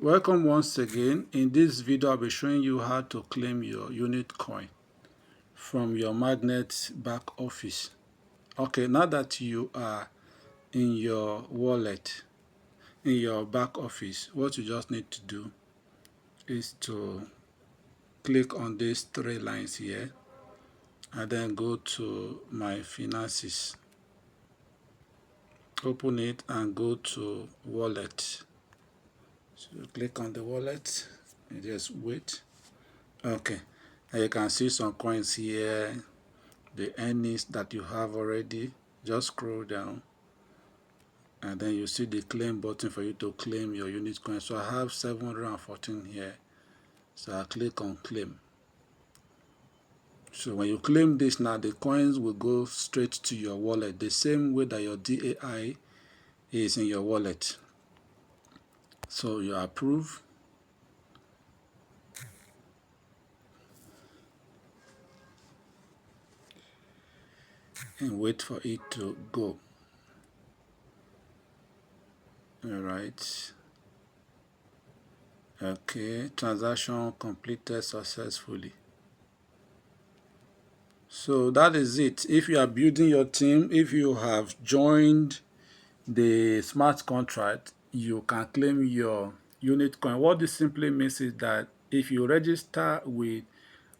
Welcome once again. In this video, I'll be showing you how to claim your unit coin from your magnet back office. Okay, now that you are in your wallet, in your back office, what you just need to do is to click on these three lines here and then go to my finances. Open it and go to wallet. So click on the wallet and just wait. Okay, and you can see some coins here, the earnings that you have already. Just scroll down and then you see the claim button for you to claim your unit coin. So I have 714 here, so I click on claim. So when you claim this now, the coins will go straight to your wallet, the same way that your DAI is in your wallet. So you approve. And wait for it to go. All right. Okay, transaction completed successfully. So that is it. If you are building your team, if you have joined the smart contract, you can claim your unit coin. What this simply means is that if you register with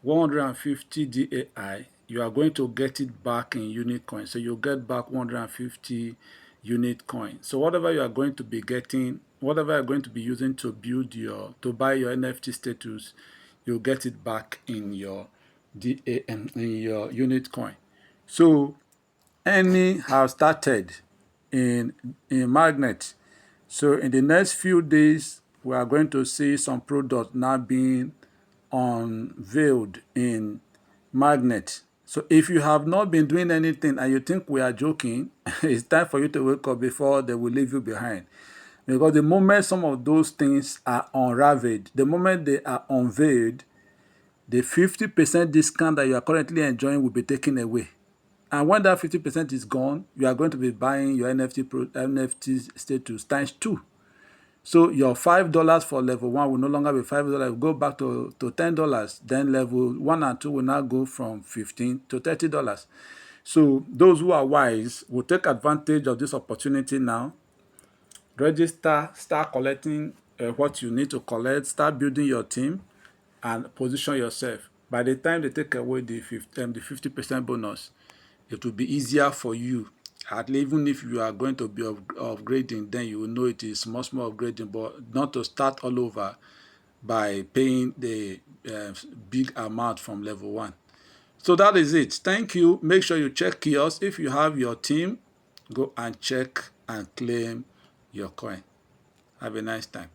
150 DAI, you are going to get it back in unit coin. So you get back 150 unit coin. So whatever you are going to be getting, whatever you are going to be using to build to buy your NFT status, you'll get it back in your DAM, in your unit coin. So any have started in magnet. So in the next few days, we are going to see some products now being unveiled in magnet. So if you have not been doing anything and you think we are joking, it's time for you to wake up before they will leave you behind. Because the moment some of those things are unraveled, the moment they are unveiled, the 50% discount that you are currently enjoying will be taken away. And when that 50% is gone, you are going to be buying your NFT status times 2. So your $5 for level 1 will no longer be $5. It will go back to $10. Then level 1 and 2 will now go from $15 to $30. So those who are wise will take advantage of this opportunity now. Register, start collecting what you need to collect, start building your team, and position yourself. By the time they take away the 50% bonus, it will be easier for you. At least even if you are going to be upgrading, then you will know it is small upgrading, but not to start all over by paying the big amount from level 1. So that is it. Thank you. Make sure you check kiosk. If you have your team, go and check and claim your coin. Have a nice time.